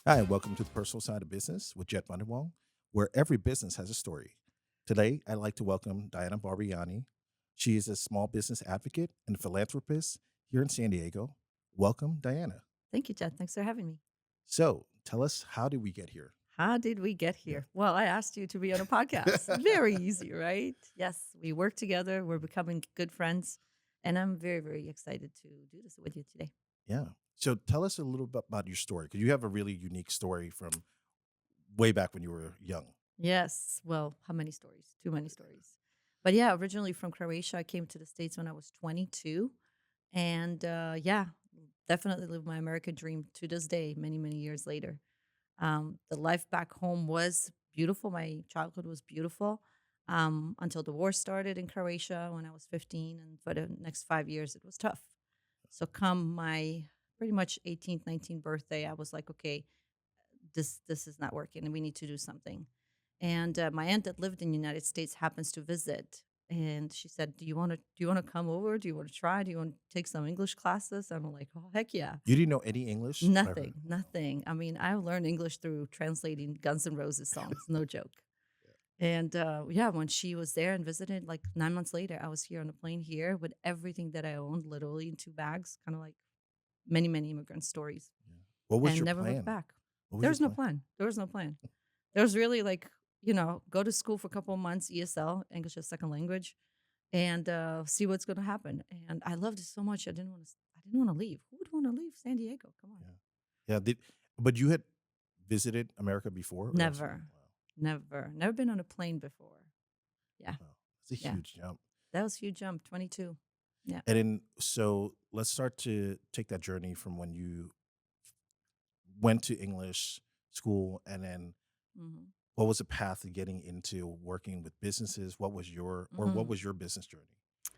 Hi, and welcome to the Personal Side of Business with Jet Wonderwall, where every business has a story. Today, I'd like to welcome Diana Barbiani. She is a small business advocate and philanthropist here in San Diego. Welcome, Diana. Thank you, Jed. Thanks for having me. So, tell us, how did we get here? How did we get Yeah. here? Well, I asked you to be on a podcast. Very easy, right? Yes, we work together. We're becoming good friends. And I'm very, very excited to do this with you today. Yeah. So, tell us a little bit about your story, because you have a really unique story from way back when you were young. Yes. Well, how many stories? Too many stories. But yeah, originally from Croatia, I came to the States when I was 22. And yeah, definitely live my American dream to this day, many, many years later. The life back home was beautiful. My childhood was beautiful until the war started in Croatia when I was 15. And for the next 5 years, it was tough. So, come my pretty much 18th, 19th birthday, I was like, okay, this is not working and we need to do something. And my aunt that lived in the United States happens to visit. And she said, Do you want to come over? Do you want to try? Do you want to take some English classes? And I'm like, oh, heck yeah. You didn't know any English? I heard. Nothing, nothing. I mean, I learned English through translating Guns N' Roses songs, no joke. And yeah, when she was there and visited, like 9 months later, I was here on the plane here with everything that I owned, literally in two bags, kind of like many, many immigrant stories, Yeah. What was and your never looked plan? back. What was There your was no plan? plan. There was no plan. There was really like, go to school for a couple of months, ESL, English as second language, and see what's going to happen. And I loved it so much. I didn't want to leave. Who would want to leave San Diego? Come on. Yeah. Yeah. But you had visited America before, or else? Never. Never. Never been on a plane before. Yeah. Wow, that's a Yeah. huge jump. That was a huge jump, 22. Yeah. And then, so let's start to take that journey from when you went to English school, and then Mhm. what was the path to getting into working with businesses? What Mhm. was your business journey?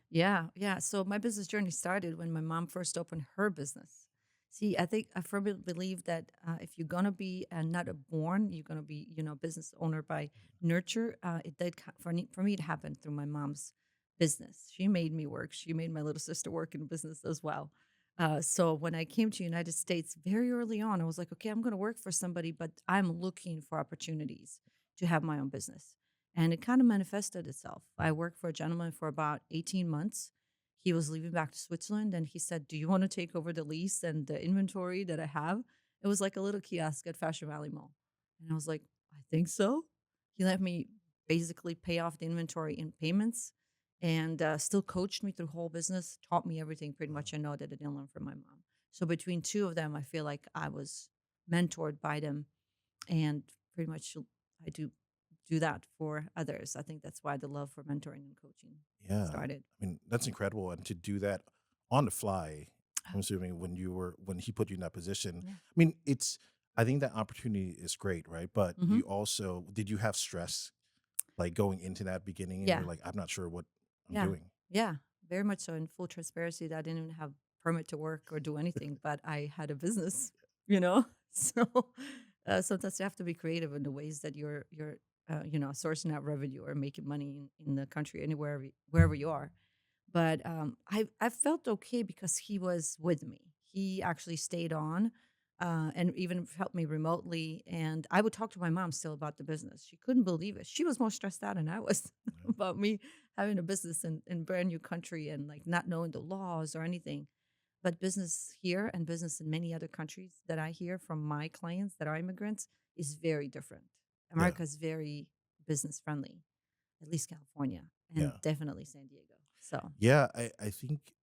Yeah, yeah. So my business journey started when my mom first opened her business. See, I think I firmly believe that if you're gonna be not a born, you're gonna be, business owner by nurture. It did for me. It happened through my mom's business. She made me work. She made my little sister work in business as well. So when I came to United States very early on, I was like, okay, I'm gonna work for somebody, but I'm looking for opportunities to have my own business. And it kind of manifested itself. I worked for a gentleman for about 18 months. He was leaving back to Switzerland and he said, Do you want to take over the lease and the inventory that I have? It was like a little kiosk at Fashion Valley Mall. And I was like, I think so. He let me basically pay off the inventory in payments and still coached me through whole business, taught me everything pretty Wow. much I know that I didn't learn from my mom. So between two of them, I feel like I was mentored by them and pretty much I do that for others. I think that's why the love for mentoring and coaching Yeah, started. I mean, that's incredible, and to do that on the fly. I'm assuming when he put you in that position. Yeah. I mean, I think that opportunity is great, right? But Hmm. you also did you have stress, like, going into that beginning, and you're Yeah. like, I'm not sure what I'm Yeah. doing. Yeah. Very much so. In full transparency, that I didn't even have permit to work or do anything, but I had a business, you know? So sometimes you have to be creative in the ways that you're sourcing out revenue or making money in the country, anywhere, wherever you are. But I felt okay because he was with me. He actually stayed on and even helped me remotely. And I would talk to my mom still about the business. She couldn't believe it. She was more stressed out than I was Yeah. about me having a business in brand new country and like not knowing the laws or anything. But business here and business in many other countries that I hear from my clients that are immigrants is very different. Yeah. America is very business friendly, at least California and Yeah. definitely San Diego. So Yeah, I think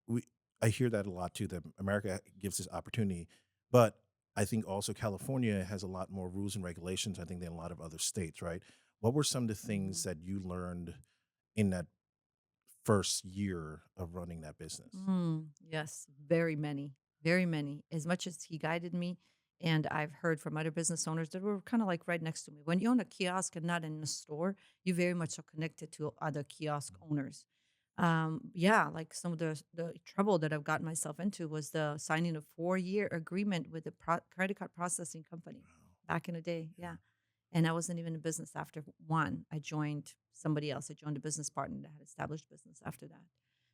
we I hear that a lot too, that America gives this opportunity, but I think also California has a lot more rules and regulations, I think, than a lot of other states, right? What were some of the things mhm. that you learned in that first year of running that business? Yes, very many, very many. As much as he guided me, and I've heard from other business owners that were kind of like right next to me. When you own a kiosk and not in a store, you very much are connected to other kiosk owners. Yeah, like some of the trouble that I've gotten myself into was the signing a 4-year agreement with a credit card processing company Wow. back in the day. Yeah. Yeah. And I wasn't even in business after one. I joined somebody else. I joined a business partner that had established business after that.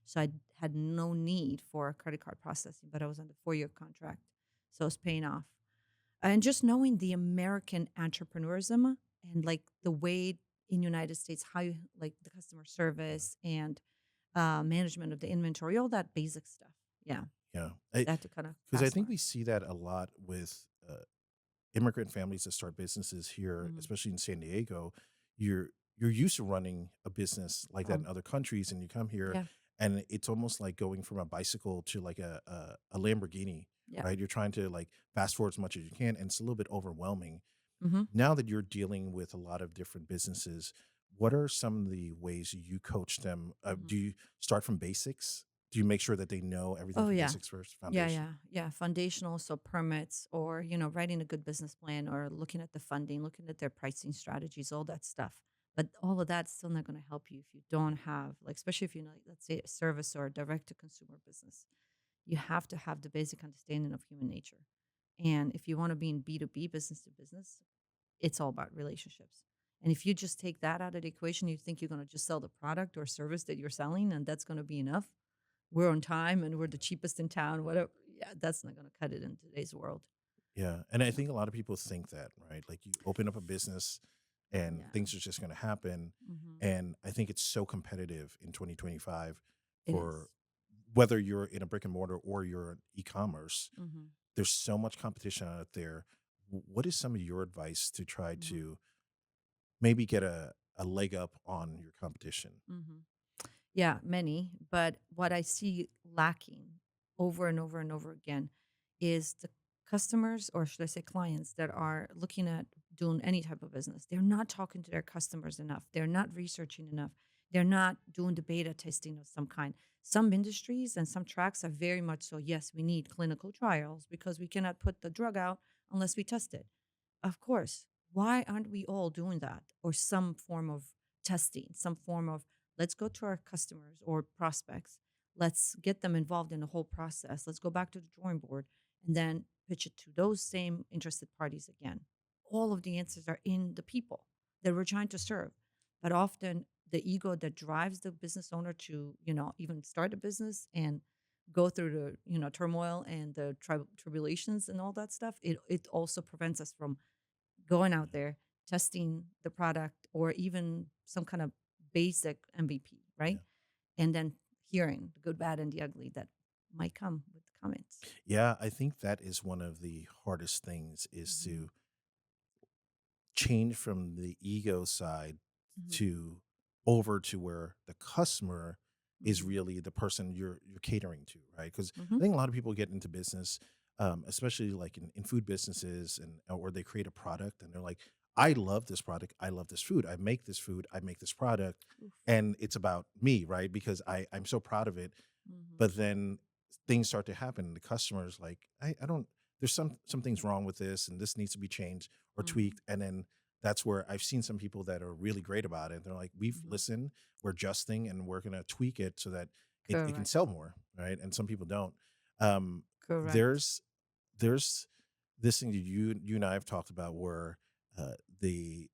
So I had no need for credit card processing, but I was on the 4-year contract. So it was paying off. And just knowing the American entrepreneurism and like the way in United States, how you like the customer service and management of the inventory, all that basic stuff. Yeah, Yeah, that to kind of because I fast think learn. we see that a lot with immigrant families that start businesses here, Hmm. especially in San Diego. You're used to running a business like that Oh, in other countries, and you come here, yeah, and it's almost like going from a bicycle to like a Lamborghini, yeah. right? You're trying to like fast forward as much as you can, and it's a little bit overwhelming. Hmm. Now that you're dealing with a lot of different businesses, what are some of the ways you coach them? Hmm. Do you start from basics? Do you make sure that they know everything Oh from yeah. basics first, Yeah, foundation? yeah, yeah. Foundational, so permits or, writing a good business plan or looking at the funding, looking at their pricing strategies, all that stuff. But all of that's still not going to help you if you don't have, like, especially if you know, like, let's say a service or a direct to consumer business. You have to have the basic understanding of human nature. And if you want to be in B2B, business to business, it's all about relationships. And if you just take that out of the equation, you think you're going to just sell the product or service that you're selling and that's going to be enough. We're on time and we're the cheapest in town, whatever. Yeah, that's not going to cut it in today's world. Yeah, and I Yeah. think a lot of people think that, right? Like you open up a business and Yeah. things are just going to happen. Hmm. And I think it's so competitive in 2025 It is. for whether you're in a brick and mortar or you're in e-commerce. Hmm. There's so much competition out there. What is some of your advice to try Hmm. to maybe get a leg up on your competition? Hmm. Yeah, many. But what I see lacking over and over and over again is the customers, or should I say clients, that are looking at doing any type of business. They're not talking to their customers enough. They're not researching enough. They're not doing the beta testing of some kind. Some industries and some tracks are very much so, yes, we need clinical trials because we cannot put the drug out unless we test it. Of course. Why aren't we all doing that? Or some form of testing, some form of let's go to our customers or prospects. Let's get them involved in the whole process. Let's go back to the drawing board and then pitch it to those same interested parties again. All of the answers are in the people that we're trying to serve. But often the ego that drives the business owner to, even start a business and go through the, turmoil and the tribulations and all that stuff, it also prevents us from going out there, testing the product or even some kind of basic MVP, Yeah. right? And then hearing the good, bad, and the ugly that might come with the comments. Yeah, I think that is one of the hardest things is Hmm. to change from the ego side Hmm. to over to where the customer is Hmm. really the person you're catering to, right? Because Hmm. I think a lot of people get into business, especially like in food businesses, and or they create a product and they're like, I love this product, I love this food, I make this food, I make this product, Oof. and it's about me, right? Because I'm so proud of it. Hmm. But then things start to happen. The customer's like, I don't. There's some things wrong with this, and this needs to be changed or Hmm. tweaked. And then that's where I've seen some people that are really great about it. They're like, we've Hmm. listened, we're adjusting, and we're gonna tweak it so that it can Correct. sell more, right? And some people don't. Um, Correct. there's this thing that you and I have talked about where the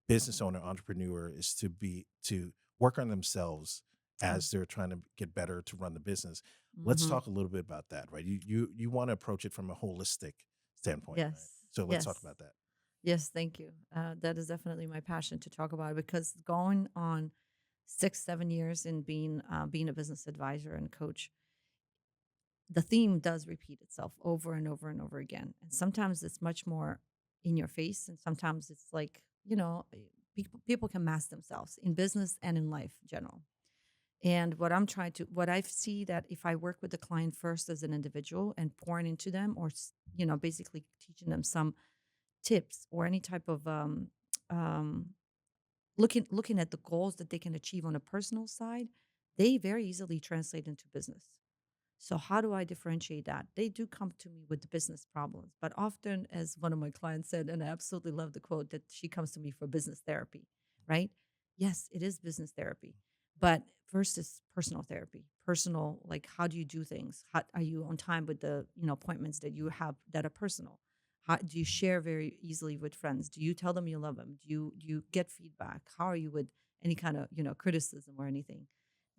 business owner, entrepreneur is to work on themselves Oh. as they're trying to get better to run the business. Let's Hmm. talk a little bit about that, right? You want to approach it from a holistic standpoint, right? Yes. So let's talk Yes. about that. Yes. Thank you. That is definitely my passion to talk about it because going on 6, 7 years in being a business advisor and coach, the theme does repeat itself over and over and over again. And sometimes it's much more in your face, and sometimes it's like, people can mask themselves in business and in life in general. And what I see that if I work with the client first as an individual and pouring into them, or basically teaching them some tips or any type of um, looking at the goals that they can achieve on a personal side, they very easily translate into business. So how do I differentiate that? They do come to me with the business problems, but often, as one of my clients said, and I absolutely love the quote, that she comes to me for business therapy, right? Yes, it is business therapy, but first is personal therapy. Personal, like how do you do things? How are you on time with the appointments that you have that are personal? How do you share very easily with friends? Do you tell them you love them? Do you get feedback? How are you with any kind of criticism or anything?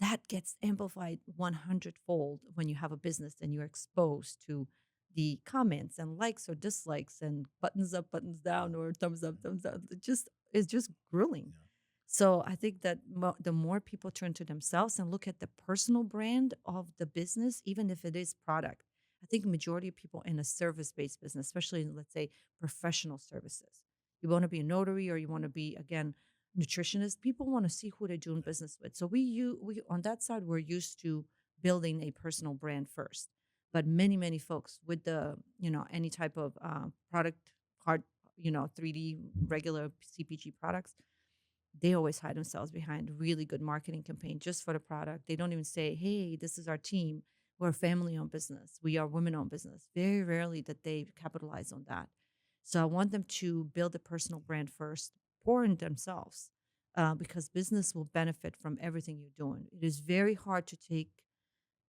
That gets amplified 100 fold when you have a business and you're exposed to the comments and likes or dislikes and buttons up, buttons down, or thumbs up, thumbs down. It just is just grueling. Yeah. So I think that the more people turn to themselves and look at the personal brand of the business, even if it is product, I think majority of people in a service-based business, especially in, let's say, professional services, you want to be a notary or you want to be, again, nutritionist. People want to see who they're doing business with. So we on that side, we're used to building a personal brand first. But many folks with the any type of product hard 3D regular CPG products, they always hide themselves behind really good marketing campaign just for the product. They don't even say, "Hey, this is our team. We're a family-owned business. We are women-owned business." Very rarely that they capitalize on that. So I want them to build a personal brand first, pour in themselves, because business will benefit from everything you're doing. It is very hard to take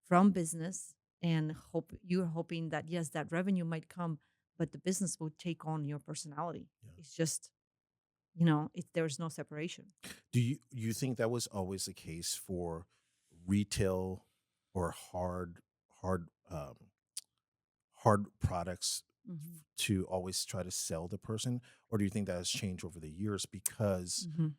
from business and hope you're hoping that yes, that revenue might come, but the business will take on your personality. Yeah. It's just there's no separation. Do you think that was always the case for retail or hard hard products Mhm. to always try to sell the person, or do you think that has changed over the years because Mhm.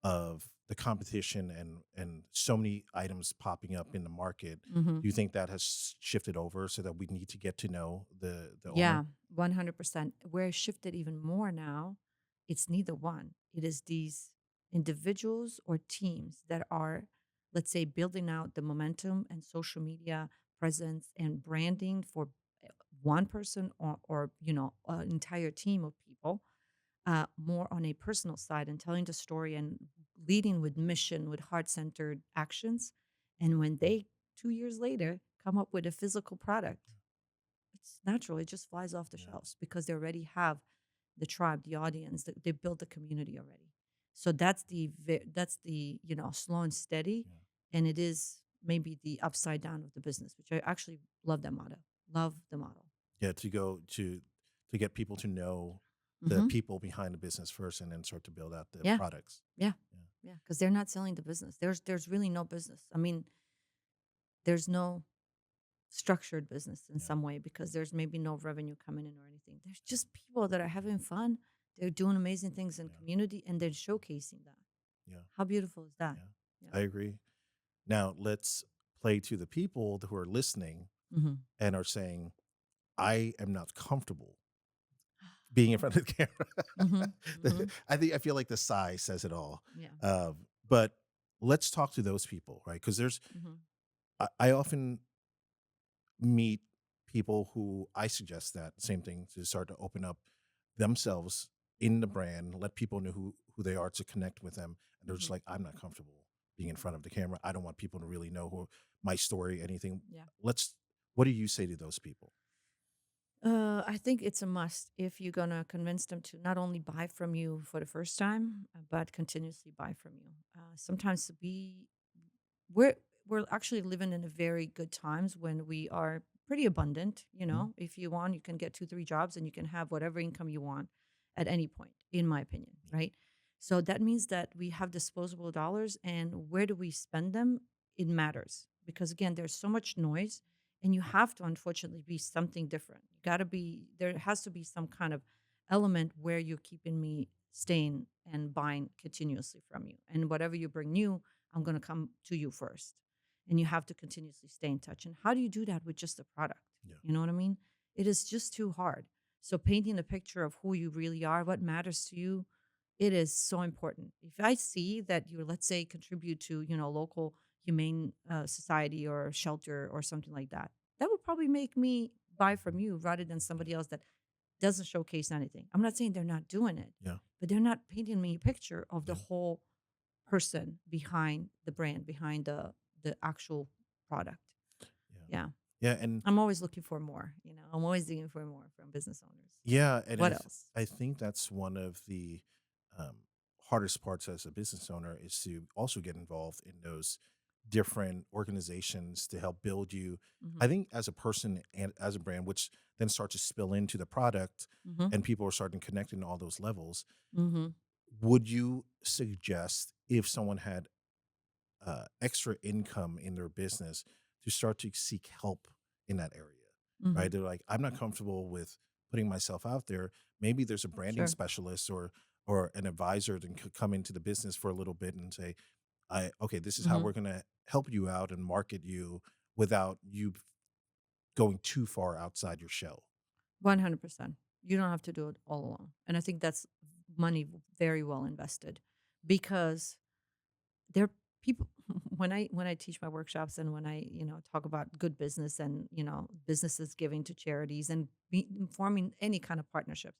of the competition and so many items popping up in the market? Mhm. Do you think that has shifted over so that we need to get to know the owner? Yeah, 100%. Where it shifted even more now, it's neither one. It is these individuals or teams that are, let's say, building out the momentum and social media presence and branding for one person or an entire team of people, more on a personal side and telling the story and leading with mission, with heart centered actions. And when they 2 years later come up with a physical product, it's natural. It just flies off the Yeah, shelves because they already have the tribe, the audience. They built the community already. So that's the slow and steady, yeah, and it is maybe the upside down of the business, which I actually love that model. Love the model. yeah. To go to get people to know the Hmm. people behind the business first, and then start to build out the Yeah, products. yeah, Yeah, yeah. Because they're not selling the business. There's really no business. I mean, there's no structured business in yeah, some way because there's maybe no revenue coming in or anything. There's just people that are having fun. They're doing amazing things in yeah, community and they're showcasing that. yeah, How beautiful is that? yeah. Yeah. I agree. Now let's play to the people who are listening Hmm. and are saying, "I am not comfortable being in front of the Hmm. camera." Hmm. I feel like the sigh says it all. Yeah. But let's talk to those people, right? Because Hmm. I often meet people who I suggest that same thing to start to open up themselves in the brand, let people know who they are to connect with them. And they're just Hmm. like, I'm not comfortable being in front of the camera. I don't want people to really know who my story, anything. Yeah. Let's What do you say to those people? I think it's a must if you're gonna convince them to not only buy from you for the first time, but continuously buy from you. Sometimes we're we're actually living in a very good times when we are pretty abundant. Mhm. If you want, you can get 2 3 jobs and you can have whatever income you want at any point, in my opinion, right? So that means that we have disposable dollars, and where do we spend them? It matters because again there's so much noise, and you have to unfortunately be something different. You got to be there has to be some kind of element where you're keeping me staying and buying continuously from you, and whatever you bring new, I'm going to come to you first. And you have to continuously stay in touch. And how do you do that with just a product? Yeah. You know what I mean? It is just too hard. So painting a picture of who you really are, what matters to you, it is so important. If I see that you, let's say, contribute to, local humane society or shelter or something like that, that would probably make me buy from you rather than Yeah. somebody else that doesn't showcase anything. I'm not saying they're not doing it, Yeah. but they're not painting me a picture of the Yeah. whole person behind the brand, behind the actual product. Yeah. Yeah. Yeah. And I'm always looking for more, I'm always looking for more from business owners. yeah, and What else? I think that's one of the um, hardest parts as a business owner is to also get involved in those different organizations to help build you. I Mhm. think as a person and as a brand, which then starts to spill into the product, Mhm. and people are starting to connect in all those levels. Mhm. Would you suggest if someone had extra income in their business to start to seek help in that area? right? Hmm. They're like, I'm not comfortable with putting myself out there. Maybe there's a branding Sure. specialist or an advisor that could come into the business for a little bit and say, I okay, this is how Hmm. we're gonna help you out and market you without you going too far outside your shell. 100%. You don't have to do it all alone. And I think that's money very well invested because there are people when I teach my workshops and when I, talk about good business and, businesses giving to charities and forming any kind of partnerships,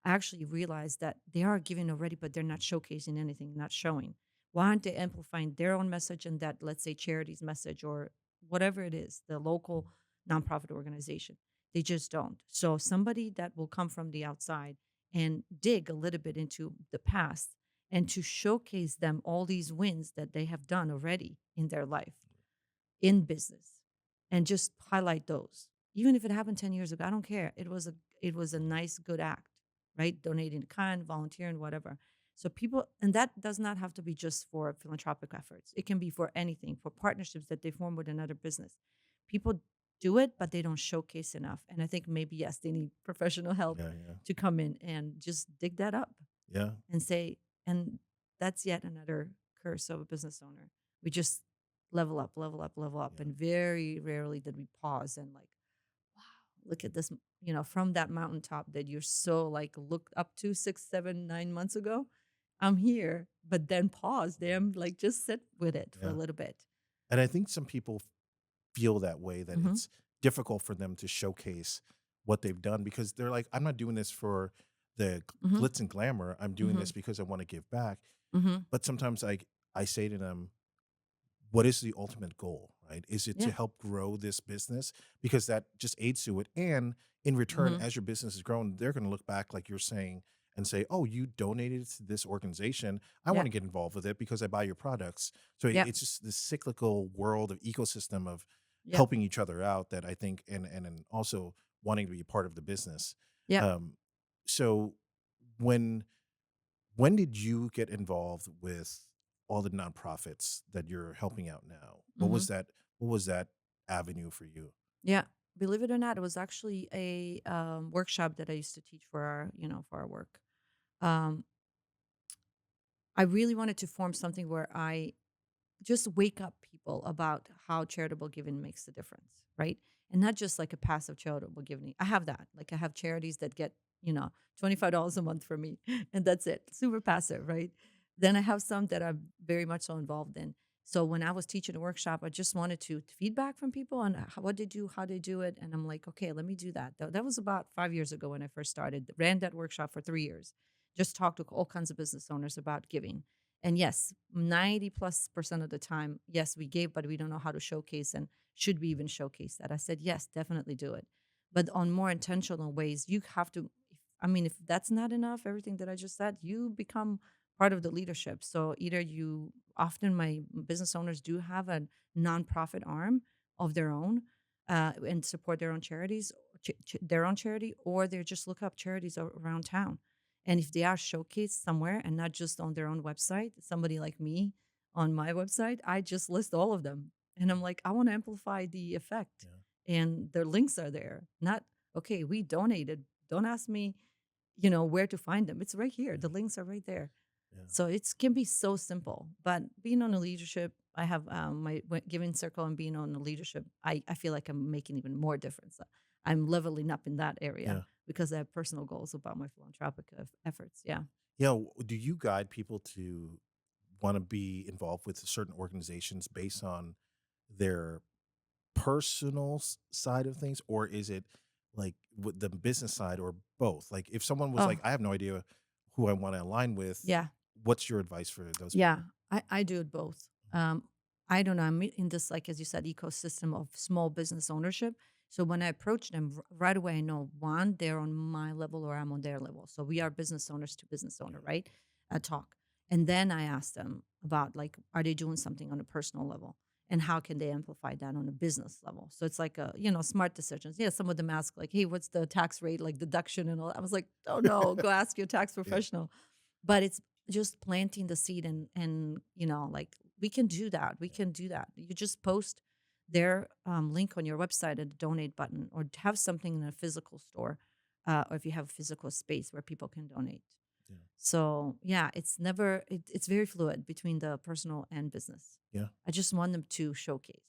I actually realize that they are giving already, but they're not showcasing anything, not showing. Why aren't they amplifying their own message and that, let's say, charity's message or whatever it is, the local nonprofit organization? They just don't. So somebody that will come from the outside and dig a little bit into the past and to showcase them all these wins that they have done already in their life in business and just highlight those. Even if it happened 10 years ago, I don't care. It was a nice good act, right? Donating to kind, volunteering, whatever. So people and that does not have to be just for philanthropic efforts. It can be for anything, for partnerships that they form with another business. People do it, but they don't showcase enough. And I think maybe yes, they need professional help Yeah, yeah, to come in and just dig that up yeah, and say, and that's yet another curse of a business owner. We just level up, level up, level up. yeah, And very rarely did we pause and like, wow, look at this, from that mountaintop that you're so like looked up to 6, 7, 9 months ago. I'm here, but then pause, damn, like just sit with it for a yeah. little bit. And I think some people feel that way, that Mm-hmm. it's difficult for them to showcase what they've done because they're like, I'm not doing this for the Mm-hmm. glitz and glamour. I'm doing Mm-hmm. this because I want to give back. Mm-hmm. But sometimes I say to them, what is the ultimate goal, right? Is it to Yeah. help grow this business? Because that just aids to it. And in return, Mm-hmm. as your business has grown, they're going to look back, like you're saying, and say, oh, you donated to this organization. I Yeah. want to get involved with it because I buy your products. So Yeah. it's just this cyclical world of ecosystem of Yeah. helping each other out that I think, and also wanting to be a part of the business. Yeah. Um, so when when did you get involved with all the nonprofits that you're helping out now? Mm-hmm. What was that avenue for you? Yeah. Believe it or not, it was actually a workshop that I used to teach for our work. Um, I really wanted to form something where I just wake up people about how charitable giving makes a difference, right? And not just like a passive charitable giving. I have that. Like I have charities that get, $25 a month from me and that's it. Super passive, right? Then I have some that I'm very much so involved in. So when I was teaching a workshop, I just wanted to feedback from people on what they do, how they do it. And I'm like, okay, let me do that. That was about 5 years ago when I first started. Ran that workshop for 3 years. Just talked to all kinds of business owners about giving. And yes, 90+% of the time, yes, we gave, but we don't know how to showcase and should we even showcase that? I said, yes, definitely do it. But on more intentional ways, you have to, if that's not enough, everything that I just said, you become part of the leadership. So either often my business owners do have a nonprofit arm of their own and support their own charities, their own charity, or they just look up charities around town and if they are showcased somewhere and not just on their own website, somebody like me on my website, I just list all of them. And I'm like, I want to amplify the effect. Yeah, And their links are there. Not, okay, we donated. Don't ask me, where to find them. It's right here. yeah, The links are right there. yeah, So it can be so simple. But being on a leadership, I have my giving circle and being on the leadership, I feel like I'm making even more difference. I'm leveling up in that area yeah. because I have personal goals about my philanthropic efforts. Yeah. Yeah. Do you guide people to want to be involved with certain organizations based on their personal side of things, or is it like with the business side, or both? Like if someone was Oh, like, I have no idea who I want to align with, yeah. what's your advice for those Yeah. people? I do it both. I don't know. I'm in this, like, as you said, ecosystem of small business ownership. So when I approach them right away, I know one, they're on my level or I'm on their level. So we are business owners to business owner, right? Talk. And then I ask them about like, are they doing something on a personal level? And how can they amplify that on a business level? So it's like smart decisions. Yeah, some of them ask like, hey, what's the tax rate, like deduction and all that. I was like, oh no, go ask your tax Yeah, professional. But it's just planting the seed and like we can do that. We yeah, can do that. You just post their link on your website and a donate button, or have something in a physical store, or if you have a physical space where people can donate. Yeah. So yeah, it's very fluid between the personal and business. Yeah. I just want them to showcase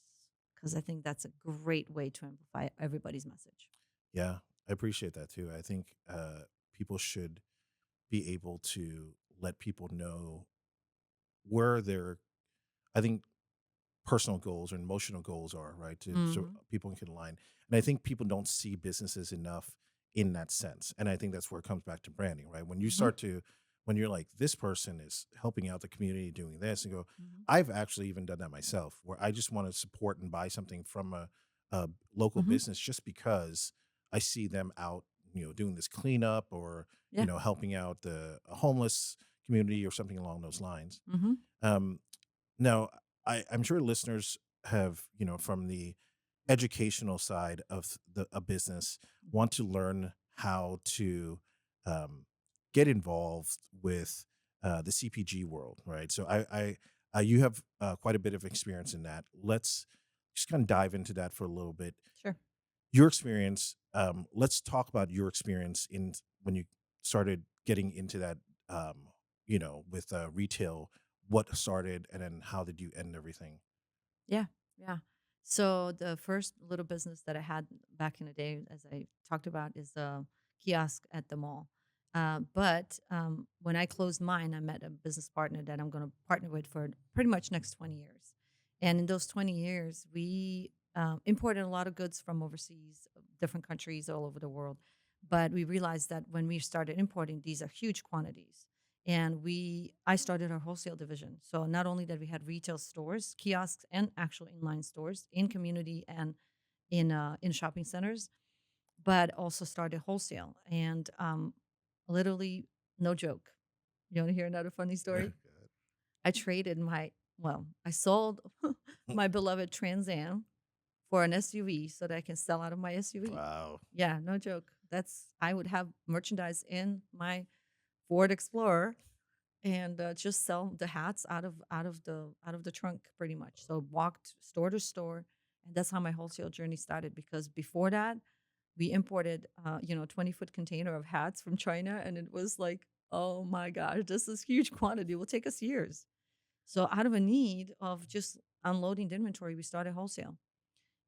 because I think that's a great way to amplify everybody's message. Yeah. I appreciate that too. I think people should be able to let people know where their, I think, personal goals or emotional goals are, right? So Hmm. people can align. And I think people don't see businesses enough in that sense. And I think that's where it comes back to branding, right? When you Hmm. start to, when you're like, this person is helping out the community doing this, and go, Hmm. I've actually even done that myself, where I just want to support and buy something from a local Hmm. business just because I see them out, doing this cleanup or, Yeah. helping out the homeless community or something along those lines. Hmm. Um, Now, I'm sure listeners have, from the educational side of a business, want to learn how to um, get involved with the CPG world, right? So you have quite a bit of experience in that. Let's just kind of dive into that for a little bit. Sure. Your experience. Let's talk about your experience in when you started getting into that. With retail, what started, and then how did you end everything? Yeah, yeah. So the first little business that I had back in the day, as I talked about, is a kiosk at the mall. But when I closed mine, I met a business partner that I'm going to partner with for pretty much next 20 years. And in those 20 years, we imported a lot of goods from overseas, different countries all over the world. But we realized that when we started importing, these are huge quantities, and I started our wholesale division. So not only that we had retail stores, kiosks, and actual inline stores in community and in shopping centers, but also started wholesale. And literally, no joke. You want to hear another funny story? Good. I traded I sold my beloved Trans Am for an SUV so that I can sell out of my SUV. Wow. Yeah, no joke. I would have merchandise in my Ford Explorer and just sell the hats out of the trunk pretty much. So walked store to store, and that's how my wholesale journey started. Because before that, we imported 20-foot container of hats from China, and it was like, oh my gosh, this is huge quantity. It will take us years. So out of a need of just unloading the inventory, we started wholesale.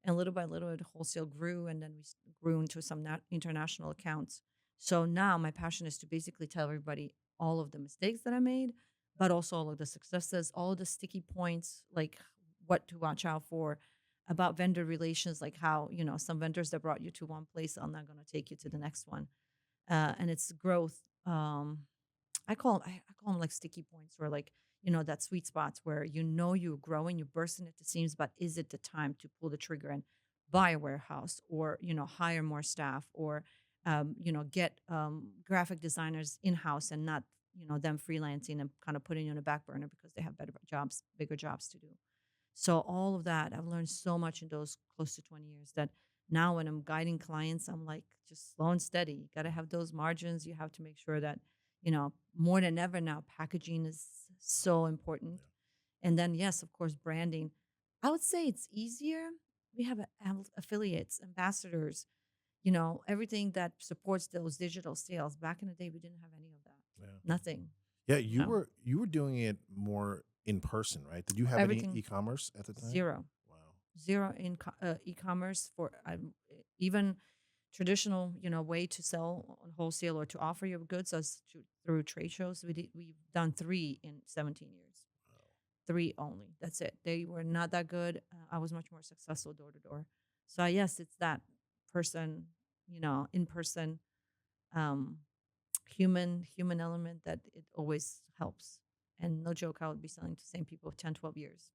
And little by little, the wholesale grew, and then grew into some international accounts. So now my passion is to basically tell everybody all of the mistakes that I made, but also all of the successes, all of the sticky points, like what to watch out for, about vendor relations, like how, some vendors that brought you to one place are not going to take you to the next one. And it's growth. I call them like sticky points, or like, that sweet spots where you're growing, you're bursting at the seams, but is it the time to pull the trigger and buy a warehouse, or hire more staff, or get graphic designers in house, and not them freelancing and kind of putting you on a back burner because they have better jobs, bigger jobs to do. So all of that, I've learned so much in those close to 20 years, that now when I'm guiding clients, I'm like, just slow and steady. You got to have those margins. You have to make sure that, more than ever now, packaging is so important. And then, yes, of course, branding. I would say it's easier. We have affiliates, ambassadors, everything that supports those digital sales. Back in the day, we didn't have any of that. Yeah. Nothing, Yeah, you you know, were you were doing it more in person, right? Did you have any everything e-commerce at the time? zero. Wow. Zero in e-commerce for even traditional way to sell on wholesale or to offer your goods through trade shows. We've done three in 17 years. Wow. Three only, that's it. They were not that good. I was much more successful door to door. So yes, it's that person, in person, um human element, that it always helps. And no joke, I would be selling to the same people 10, 12 years.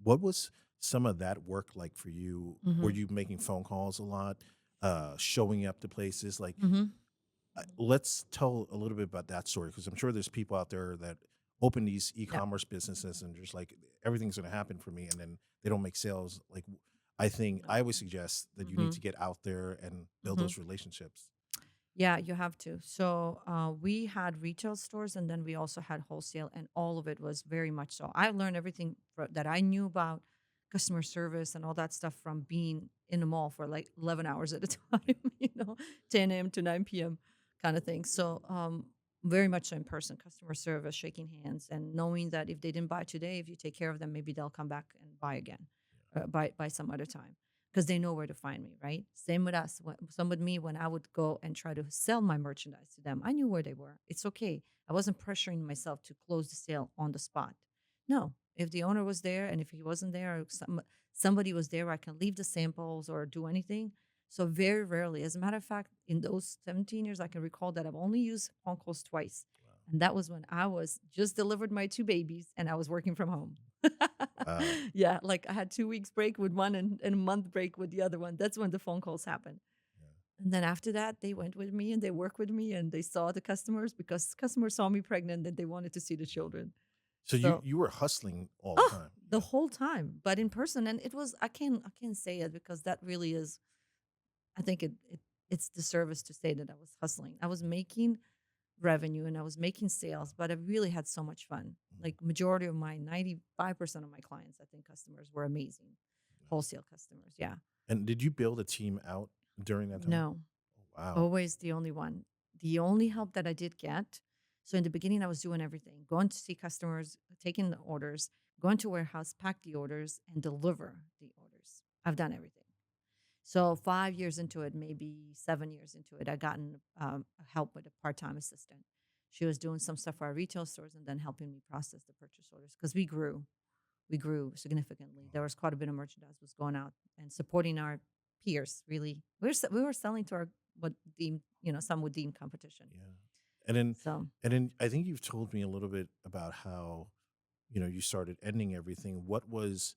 What was some of that work like for you? Were Hmm. you making phone calls a lot, showing up to places? Like, Hmm. let's tell a little bit about that story because I'm sure there's people out there that open these Yeah. e-commerce businesses and just like everything's going to happen for me, and then they don't make sales. Like, I think I No. would suggest that you need to Hmm. get out there and build Hmm. those relationships. Yeah, you have to. So we had retail stores, and then we also had wholesale, and all of it was very much so. I learned everything that I knew about customer service and all that stuff from being in the mall for like 11 hours at a time, 10 a.m. to 9 p.m. kind of thing. So, very much so in person, customer service, shaking hands, and knowing that if they didn't buy today, if you take care of them, maybe they'll come back and buy again, buy some other time because they know where to find me, right? Same with us. Some with me when I would go and try to sell my merchandise to them, I knew where they were. It's okay. I wasn't pressuring myself to close the sale on the spot. No, if the owner was there and if he wasn't there, or somebody was there, I can leave the samples or do anything. So very rarely, as a matter of fact, in those 17 years, I can recall that I've only used phone calls twice. And that was when I was just delivered my two babies and I was working from home. Wow. Yeah, like I had 2 weeks break with one and a month break with the other one. That's when the phone calls happened. Yeah. And then after that, they went with me and they worked with me and they saw the customers because customers saw me pregnant and they wanted to see the children. So So, you were hustling all the oh, time. the Yeah. whole time, but in person. And it was, I can't say it because that really is, I think it's the service to say that I was hustling. I was making revenue and I was making sales, but I really had so much fun. Mhm. Like majority of my 95% of my clients, I think customers were amazing. Yeah. Wholesale customers. Yeah. And did you build a team out during that time? No, Oh, wow. always the only one. The only help that I did get. So in the beginning, I was doing everything, going to see customers, taking the orders, going to warehouse, pack the orders, and deliver the orders. I've done everything. So 5 years into it, maybe 7 years into it, I gotten help with a part-time assistant. She was doing some stuff for our retail stores and then helping me process the purchase orders because we grew significantly. There was quite a bit of merchandise was going out and supporting our peers. Really, we were selling to our what deemed some would deem competition. Yeah. And then So I think you've told me a little bit about how, you started ending everything. What was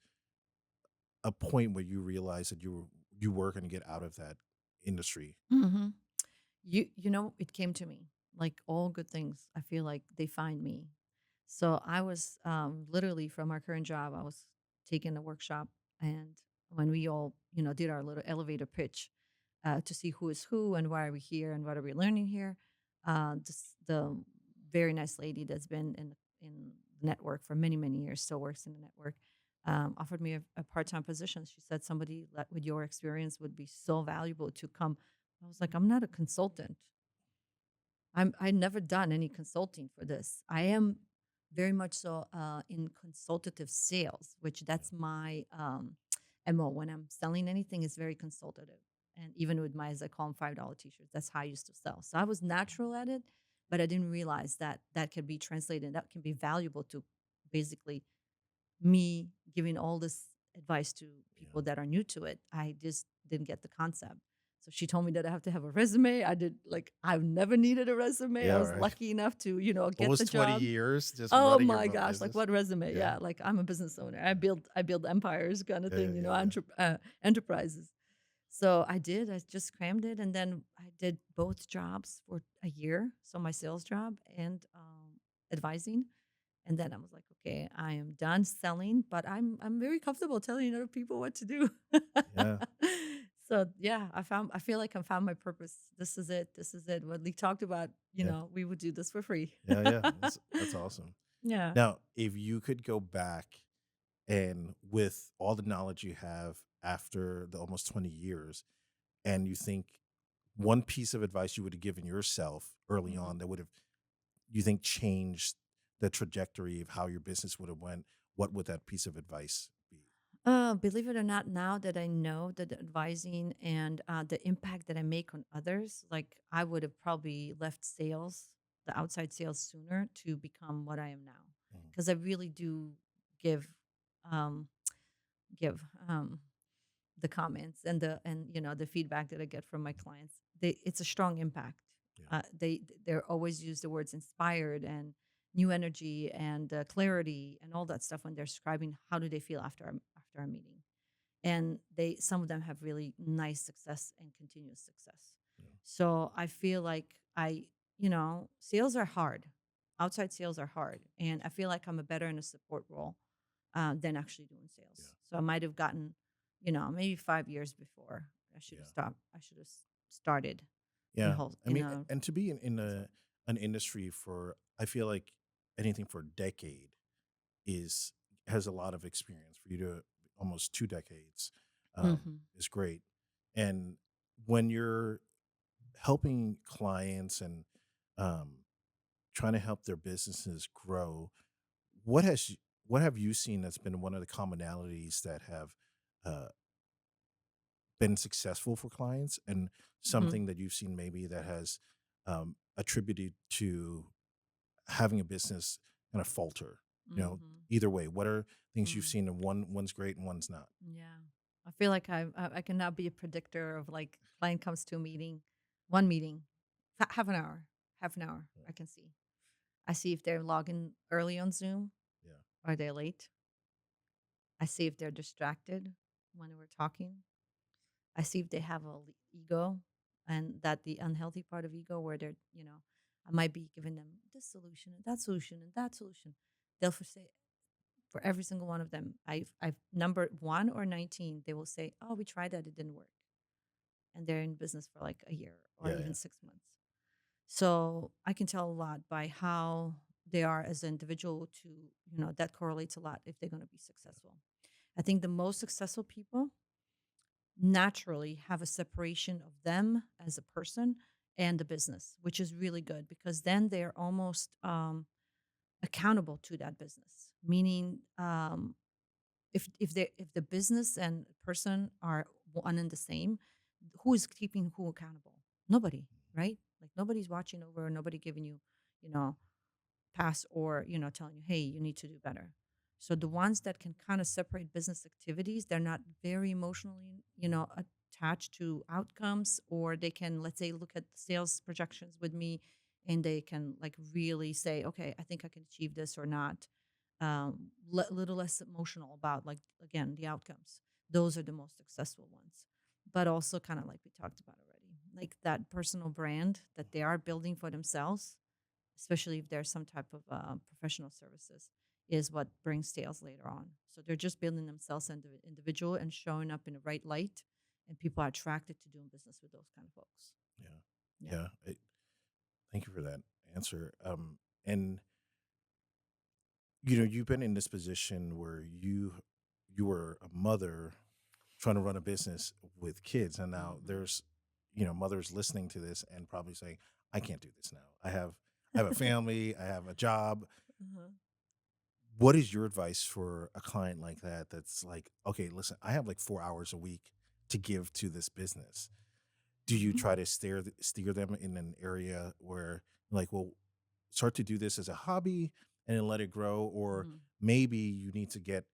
a point where you realized that you were going to get out of that industry? hmm it came to me like all good things. I feel like they find me. So I was literally from our current job. I was taking a workshop, and when we all did our little elevator pitch to see who is who and why are we here and what are we learning here, the very nice lady that's been in the network for many years, still works in the network, offered me a part-time position. She said somebody with your experience would be so valuable to come. I was like, I'm not a consultant. I never done any consulting for this. I am very much so in consultative sales, which Yeah. that's my MO. When I'm selling anything, is very consultative. And even with my, as I call them, $5 t-shirts, that's how I used to sell. So I was natural at it, but I didn't realize that that could be translated. That can be valuable to basically me giving all this advice to Yeah. people that are new to it. I just didn't get the concept. So she told me that I have to have a resume. I did like I've never needed a resume. I Yeah. was Right. lucky enough to, get the Almost 20 job. years just Oh running your my gosh, like business. what resume? Yeah. Yeah, like I'm a business owner. I build empires kind of Yeah. thing, Yeah. Yeah. enterprises. So I did. I just crammed it, and then I did both jobs for a year. So my sales job and advising, and then I was like, okay, I am done selling, but I'm very comfortable telling other people what to do. Yeah. So yeah, I feel like I found my purpose. This is it. This is it. What we talked about, Yeah. we would do this for free. Yeah. Yeah. That's awesome. Yeah. Now, if you could go back and with all the knowledge you have after the almost 20 years, and you think one piece of advice you would have given yourself early Mhm. on that would have, you think, changed the trajectory of how your business would have went, what would that piece of advice be? Believe it or not, now that I know that the advising and the impact that I make on others, like I would have probably left sales, the outside sales sooner to become what I am now. Mhm. Because I really do give, um, give the comments and the feedback that I get from my clients. It's a strong impact. Yeah. They're always use the words inspired and new energy and clarity and all that stuff when they're describing how do they feel after our meeting. And some of them have really nice success and continuous success. Yeah. So I feel like sales are hard. Outside sales are hard, and I feel like I'm a better in a support role than actually doing Yeah. sales. So I might have gotten, maybe 5 years before I should Yeah. have stopped. I should have started in Yeah. whole I in mean, a and to be in wholesale. an industry for, I feel like anything for a decade is has a lot of experience for you to almost 2 decades Hmm. is great. And when you're helping clients and um, trying to help their businesses grow, what has what have you seen that's been one of the commonalities that have uh, been successful for clients, and Hmm. something that you've seen maybe that has attributed to having a business kind of falter? You know, Hmm. either way, what are things you've Mm. seen, and one's great and one's not? Yeah. I feel like I can now be a predictor of like client comes to a meeting, one meeting, half an hour. Yeah, I can see. I see if they're logging early on Zoom. yeah, Are they late? I see if they're distracted when we're talking. I see if they have ego, and that the unhealthy part of ego where they're, I might be giving them this solution and that solution and that solution. They'll say for every single one of them, I've numbered 1 or 19. They will say, "Oh, we tried that, it didn't work," and they're in business for like a year or yeah, even yeah, 6 months. So I can tell a lot by how they are as an individual. To that correlates a lot if they're going to be successful. I think the most successful people naturally have a separation of them as a person and the business, which is really good because then they're almost accountable to that business. Meaning, if the business and person are one and the same, who is keeping who accountable? Nobody, right? Like nobody's watching over, nobody giving you, you know, pass or telling you, hey, you need to do better. So the ones that can kind of separate business activities, they're not very emotionally attached to outcomes, or they can, let's say, look at sales projections with me, and they can like really say, okay, I think I can achieve this or not. Little less emotional about, like, again, the outcomes. Those are the most successful ones. But also kind of like we talked about already, like that personal brand that they are building for themselves, especially if there's some type of professional services, is what brings sales later on. So they're just building themselves as an individual and showing up in the right light, and people are attracted to doing business with those kind of folks. yeah, Yeah. yeah. Thank you for that answer. And you've been in this position where you were a mother trying to run a business with kids, and now Hmm. there's mothers listening to this and probably saying, I can't do this now. I have a family, I have a job. Uh-huh. What is your advice for a client like that, that's like, okay, listen, I have like 4 hours a week to give to this business? Do you Hmm. try to steer them in an area where, like, well, start to do this as a hobby and then let it grow, or Hmm. maybe you need to get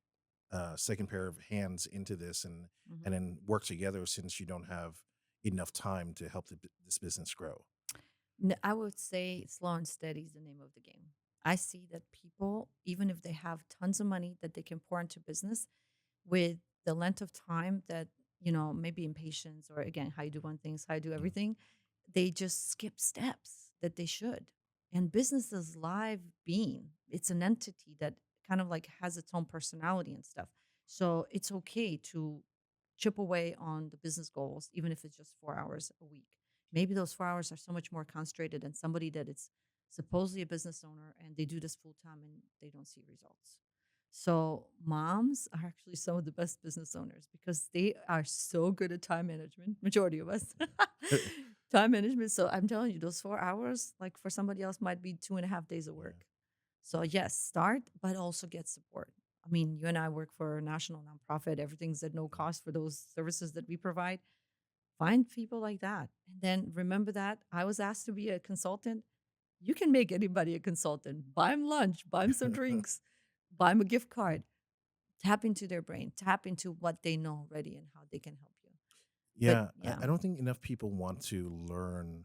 a second pair of hands into this, and Hmm. then work together, since you don't have enough time to help this business grow? I would say slow and steady is the name of the game. I see that people, even if they have tons of money that they can pour into business, with the length of time that, maybe impatience, or again, how you do one things, how you do Mm, everything, they just skip steps that they should. And business is live being. It's an entity that kind of like has its own personality and stuff. So it's okay to chip away on the business goals, even if it's just 4 hours a week. Maybe those 4 hours are so much more concentrated than somebody that is supposedly a business owner and they do this full time and they don't see results. So moms are actually some of the best business owners because they are so good at time management. Majority of us, time management. So I'm telling you, those 4 hours, like for somebody else, might be 2.5 days of yeah, work. So yes, start, but also get support. I mean, you and I work for a national nonprofit. Everything's at no yeah, cost for those services that we provide. Find people like that, and then remember that I was asked to be a consultant. You can make anybody a consultant. Buy them lunch, buy them some drinks, buy them a gift card. Tap into their brain, tap into what they know already and how they can help you. But yeah. I, yeah. I don't think enough people want to learn.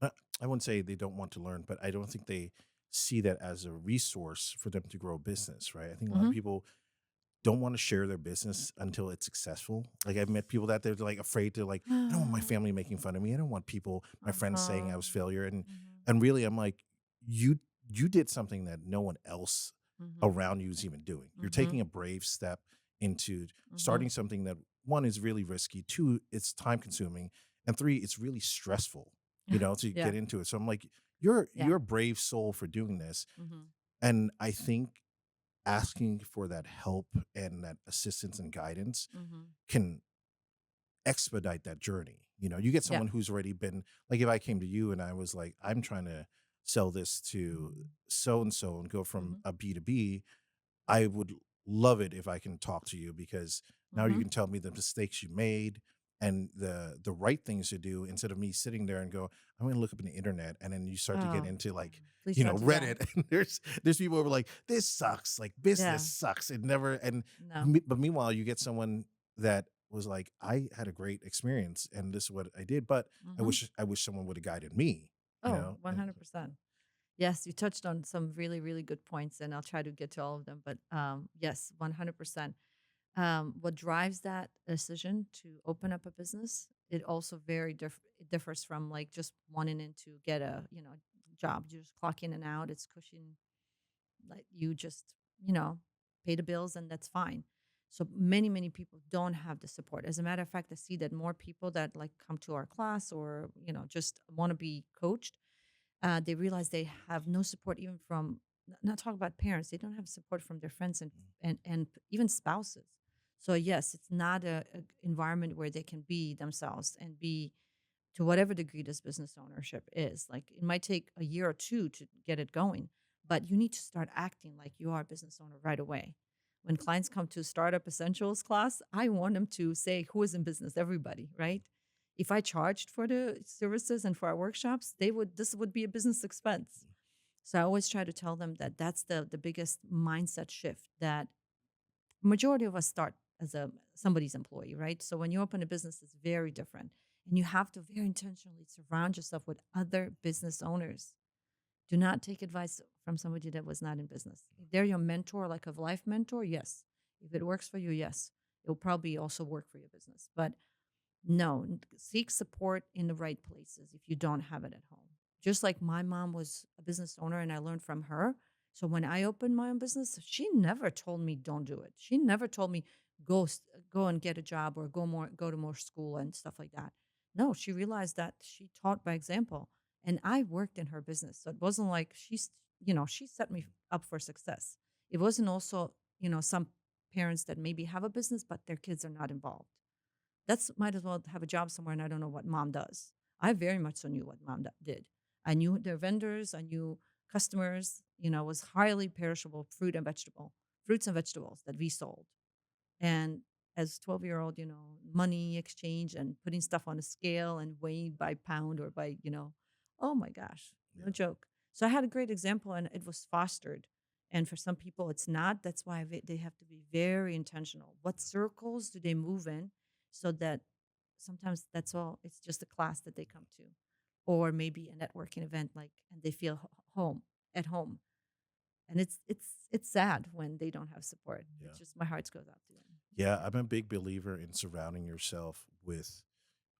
I wouldn't say they don't want to learn, but I don't think they see that as a resource for them to grow a business, right? I think a lot of Hmm. people don't want to share their business until it's successful. Like, I've met people that they're like afraid to, like, I don't want my family making fun of me. I don't want people, my friends, saying Uh-huh. I was failure. And Hmm. and really, I'm like, you you did something that no one else Hmm. around you is even doing. You're Hmm. taking a brave step into Hmm. starting something that, one, is really risky, two, it's time consuming, and three, it's really stressful, to Yeah. get into it. So I'm like, you're Yeah. a brave soul for doing this. Hmm. And I think asking for that help and that assistance and guidance Hmm. can expedite that journey. You get Yeah. someone who's already been like if I came to you and I was like, I'm trying to sell this to so and so and go from Hmm. a B to B, I would love it if I can talk to you because now you Hmm. can tell me the mistakes you made and the right things to do instead of me sitting there and go, I'm going to look up on the internet and then you start to get Oh, into yeah. like, Please don't do that. Reddit and there's people who are like, this sucks, like business Yeah. sucks. It never and No. but meanwhile you get someone that was like, I had a great experience and this is what I did, but Hmm. I wish someone would have guided me, Oh, and 100%. Yes, you touched on some really, really good points, and I'll try to get to all of them. But yes, 100%. What drives that decision to open up a business? It also it differs from like just wanting in to get a job. You just clock in and out. It's cushion, like you just pay the bills, and that's fine. So many people don't have the support. As a matter of fact, I see that more people that like come to our class or just want to be coached, they realize they have no support even from not talk about parents. They don't have support from their friends and even spouses. So yes, it's not a environment where they can be themselves and be to whatever degree this business ownership is. Like it might take a year or two to get it going, but you need to start acting like you are a business owner right away. When clients come to Startup Essentials class, I want them to say, who is in business? Everybody, right? If I charged for the services and for our workshops, this would be a business expense. So I always try to tell them that that's the biggest mindset shift that majority of us start as a somebody's employee, right? So when you open a business, it's very different. And you have to very intentionally surround yourself with other business owners. Do not take advice from somebody that was not in business. If they're your mentor, like a life mentor, yes. If it works for you, yes. It'll probably also work for your business. But no, seek support in the right places if you don't have it at home. Just like my mom was a business owner and I learned from her. So when I opened my own business, she never told me don't do it. She never told me go and get a job or go to more school and stuff like that. No, she realized that she taught by example, and I worked in her business. So it wasn't like she set me up for success. It wasn't also, some parents that maybe have a business but their kids are not involved. That's might as well have a job somewhere, and I don't know what mom does. I very much so knew what did. I knew their vendors, I knew customers, it was highly perishable fruits and vegetables that we sold. And as 12-year-old, money exchange and putting stuff on a scale and weighing by pound or by, oh my gosh, no yeah, joke. So I had a great example and it was fostered. And for some people, it's not. That's why they have to be very intentional. What circles do they move in so that sometimes that's all, it's just a class that they come to, or maybe a networking event, like, and they feel home at home. And it's sad when they don't have support. yeah. It's just my heart goes out to them. Yeah, I'm a big believer in surrounding yourself with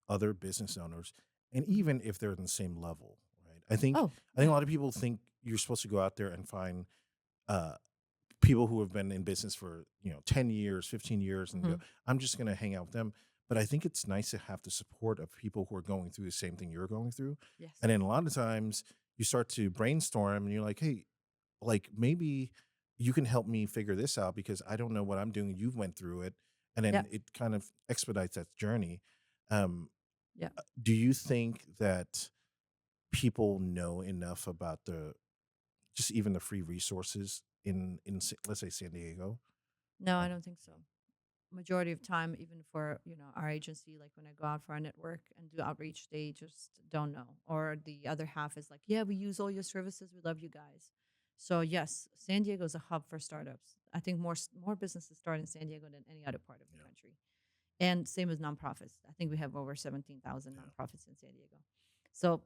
other business owners, and Mhm. even if they're in the same level, right? I think Oh, I think a yeah. lot of people think you're supposed to go out there and find uh, people who have been in business for 10 years, 15 years, and go, Mhm. I'm just going to hang out with them. But I think it's nice to have the support of people who are going through the same thing you're going through, Yes. and then a lot of times you start to brainstorm, and you're like, hey, like maybe you can help me figure this out because I don't know what I'm doing. You've went through it, and Yeah. then it kind of expedites that journey. Um, Yeah. do you think that people know enough about the just even the free resources let's say San Diego? No, I Um, don't think so. Majority of time, even for, our agency, like when I go out for our network and do outreach, they just don't know. Or the other half is like, yeah, we use all your services. We love you guys. So yes, San Diego is a hub for startups. I think more businesses start in San Diego than any other part of the yeah, country. And same as nonprofits. I think we have over 17,000 yeah, nonprofits in San Diego. So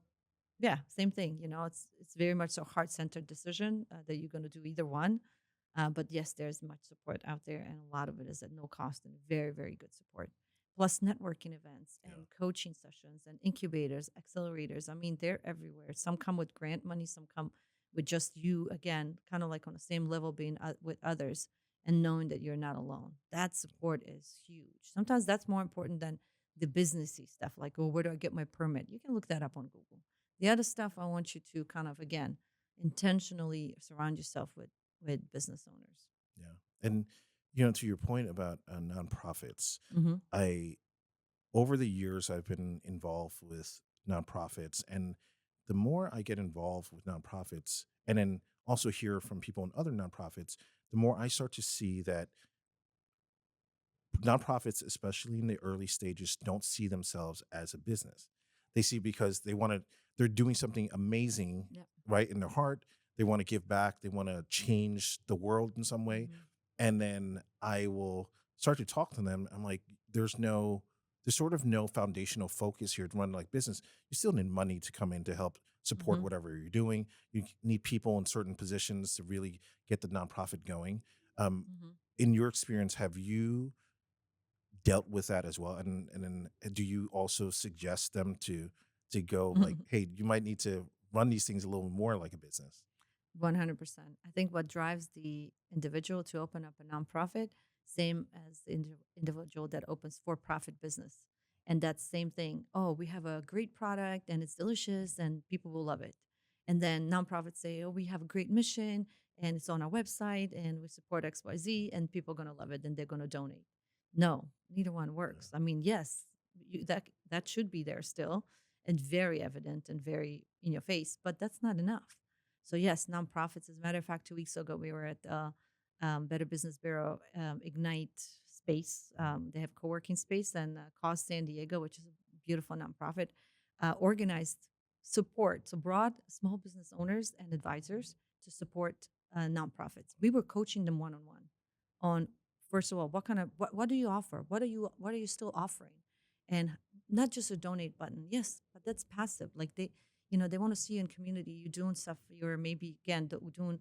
yeah, same thing. It's very much a heart centered decision that you're going to do either one. But yes, there's much support out there, and a lot of it is at no cost and very, very good support. Plus, networking events yeah, and coaching sessions and incubators, accelerators. I mean, they're everywhere. Some come with grant money, some come with just you, again, kind of like on the same level being with others and knowing that you're not alone. That support is huge. Sometimes that's more important than the businessy stuff, like, oh, where do I get my permit? You can look that up on Google. The other stuff, I want you to kind of, again, intentionally surround yourself with business owners. Yeah. And, to your point about nonprofits, Hmm. I, over the years, I've been involved with nonprofits. And the more I get involved with nonprofits and then also hear from people in other nonprofits, the more I start to see that nonprofits, especially in the early stages, don't see themselves as a business. They see because they're doing something amazing, Yeah. right, in their heart. They want to give back. They want to change the world in some way. Hmm. And then I will start to talk to them. I'm like, there's sort of no foundational focus here to run like business. You still need money to come in to help support Hmm. whatever you're doing. You need people in certain positions to really get the nonprofit going. Um, Hmm. in your experience, have you dealt with that as well? And then do you also suggest them to go like, hey, you might need to run these things a little more like a business? 100%. I think what drives the individual to open up a nonprofit, same as the individual that opens for-profit business. And that's same thing. Oh, we have a great product and it's delicious and people will love it. And then nonprofits say, oh, we have a great mission and it's on our website and we support XYZ and people are going to love it and they're going to donate. No, neither one works. I mean, yes, that should be there still and very evident and very in your face, but that's not enough. So yes, nonprofits. As a matter of fact, 2 weeks ago we were at the Better Business Bureau Ignite space. They have co-working space, and Cause San Diego, which is a beautiful nonprofit, organized support, so brought small business owners and advisors to support nonprofits. We were coaching them one on one on, first of all, what do you offer? What are you still offering? And not just a donate button. Yes, but that's passive. Like they want to see you in community. You're doing stuff. You're maybe again doing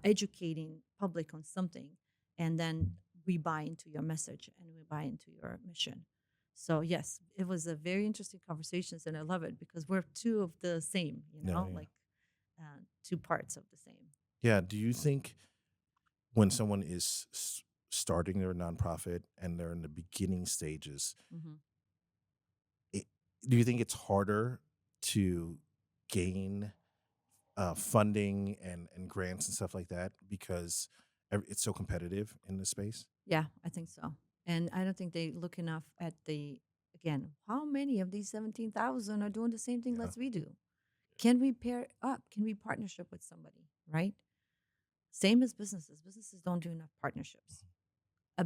educating public on something, and then we buy into your message and we buy into your mission. So yes, it was a very interesting conversations, and I love it because we're two of the same. Yeah, yeah. Like two parts of the same. Yeah. Do you think when someone is starting their nonprofit and they're in the beginning stages, Hmm. it, do you think it's harder to gain funding and grants and stuff like that because it's so competitive in this space? Yeah, I think so. And I don't think they look enough at the, again, how many of these 17,000 are doing the same thing Yeah. as we do? Can we pair up? Can we partnership with somebody, right? Same as businesses. Businesses don't do enough partnerships.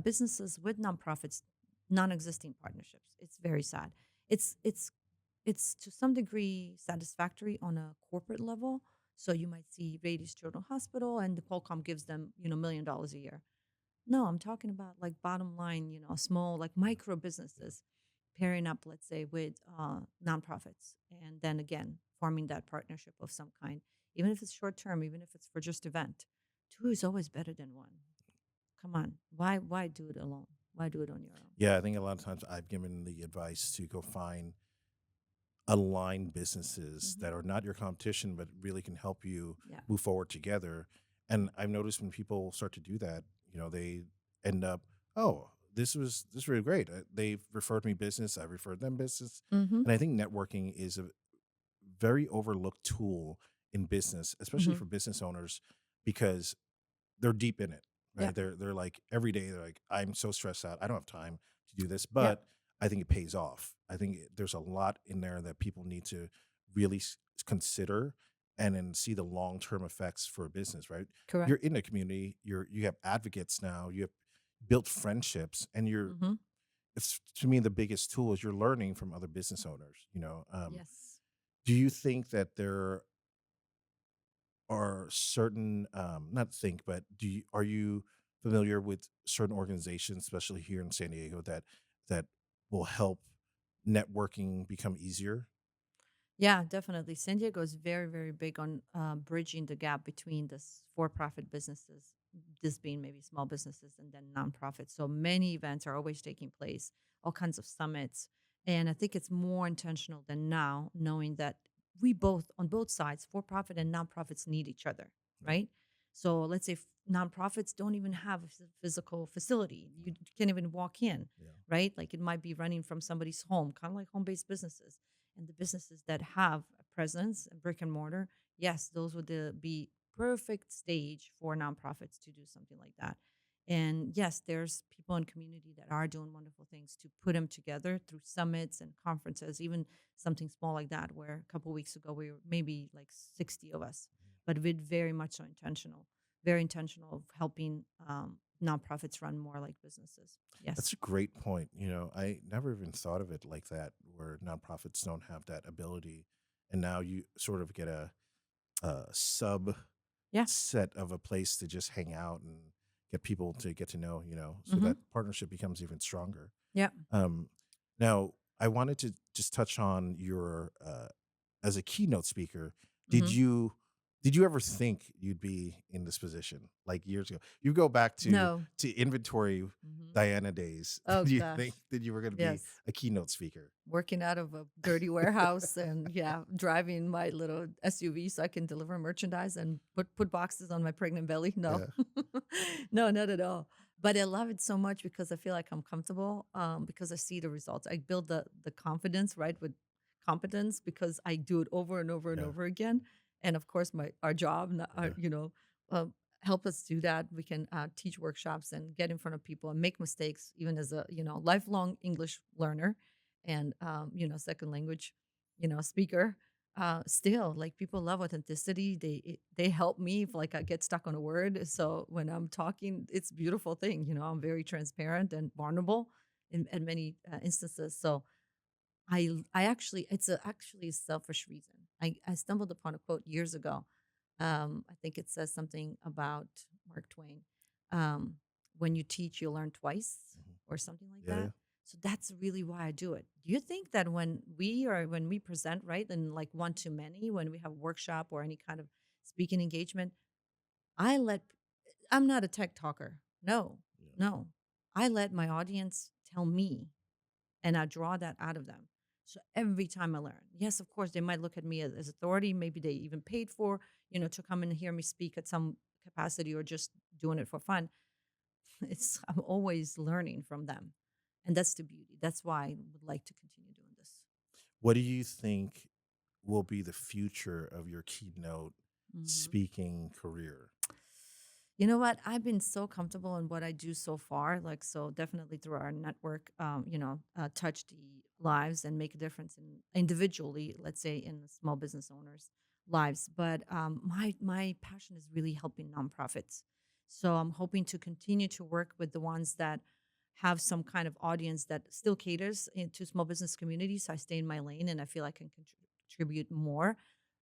Businesses with nonprofits, non-existing partnerships. It's very sad. It's it's it's to some degree satisfactory on a corporate level. So you might see Radius Children's Hospital and the Qualcomm gives them, $1 million a year. No, I'm talking about like bottom line, small, like micro businesses pairing up, let's say, with nonprofits. And then again, forming that partnership of some kind, even if it's short term, even if it's for just event. Two is always better than one. Come on. Why do it alone? Why do it on your own? Yeah, I think a lot of times I've given the advice to go find aligned businesses Hmm. that are not your competition, but really can help you Yeah. move forward together. And I've noticed when people start to do that, they end up, oh, this is really great. They've referred me business. I referred them business. Hmm. And I think networking is a very overlooked tool in business, especially Hmm. for business owners, because they're deep in it, Yeah. right? They're like every day they're like, I'm so stressed out. I don't have time to do this, Yeah. but I think it pays off. I think there's a lot in there that people need to really consider and then see the long-term effects for a business, right? You're Correct. in the community, you have advocates now, you have built friendships, and Hmm. it's to me the biggest tool is you're learning from other business owners. Yes. Do you think that there are certain not think but are you familiar with certain organizations, especially here in San Diego, that will help networking become easier? Yeah, definitely. San Diego is very, very big on bridging the gap between this for-profit businesses, this being maybe small businesses, and then nonprofits. So many events are always taking place, all kinds of summits, and I think it's more intentional than now, knowing that we both, on both sides, for-profit and nonprofits, need each other, Yeah, right? So let's say nonprofits don't even have a physical facility; you can't even walk in, yeah, right? Like it might be running from somebody's home, kind of like home-based businesses and the businesses that have a presence, a brick and mortar, yes, those would be perfect stage for nonprofits to do something like that. And yes, there's people in community that are doing wonderful things to put them together through summits and conferences, even something small like that, where a couple weeks ago we were maybe like 60 of us, but with very much so intentional, very intentional of helping nonprofits run more like businesses. That's Yes. a great point. I never even thought of it like that, where nonprofits don't have that ability, and now you sort of get a sub Yeah. set of a place to just hang out and get people to get to know. So Hmm. that partnership becomes even stronger. Yeah. Um, Now, I wanted to just touch on your as a keynote speaker. Did Hmm. you did you ever think you'd be in this position like years ago? You go back No. to inventory Hmm. Diana days. Oh Do you think gosh. that you were going to be Yes. a keynote speaker? Working out of a dirty warehouse and yeah, driving my little SUV so I can deliver merchandise and put boxes on my pregnant belly. No, Yeah, no, not at all. But I love it so much because I feel like I'm comfortable. Because I see the results. I build the confidence right with competence because I do it over and over and yeah, over again. And of course, my our job, yeah. um, help us do that. We can teach workshops and get in front of people and make mistakes, even as a lifelong English learner and second language speaker. Still, like, people love authenticity. They help me if like I get stuck on a word. So when I'm talking, it's a beautiful thing. I'm very transparent and vulnerable in many instances. So I actually, actually a selfish reason. I stumbled upon a quote years ago. I think it says something about Mark Twain. Um, when you teach, you learn twice, Mhm. or something like Yeah, yeah. that. So that's really why I do it. Do you think that when we present, right, and like one to many, when we have a workshop or any kind of speaking engagement, I let I'm not a tech talker. No, Yeah. no. I let my audience tell me, and I draw that out of them. So every time I learn, yes, of course, they might look at me as authority. Maybe they even paid for, to come and hear me speak at some capacity or just doing it for fun. I'm always learning from them. And that's the beauty. That's why I would like to continue doing this. What do you think will be the future of your keynote Mhm. speaking career? You know what? I've been so comfortable in what I do so far. Like, so definitely through our network, touch the lives and make a difference in individually, let's say in the small business owners' lives. But my passion is really helping nonprofits. So I'm hoping to continue to work with the ones that have some kind of audience that still caters into small business communities. So I stay in my lane and I feel I can contribute more,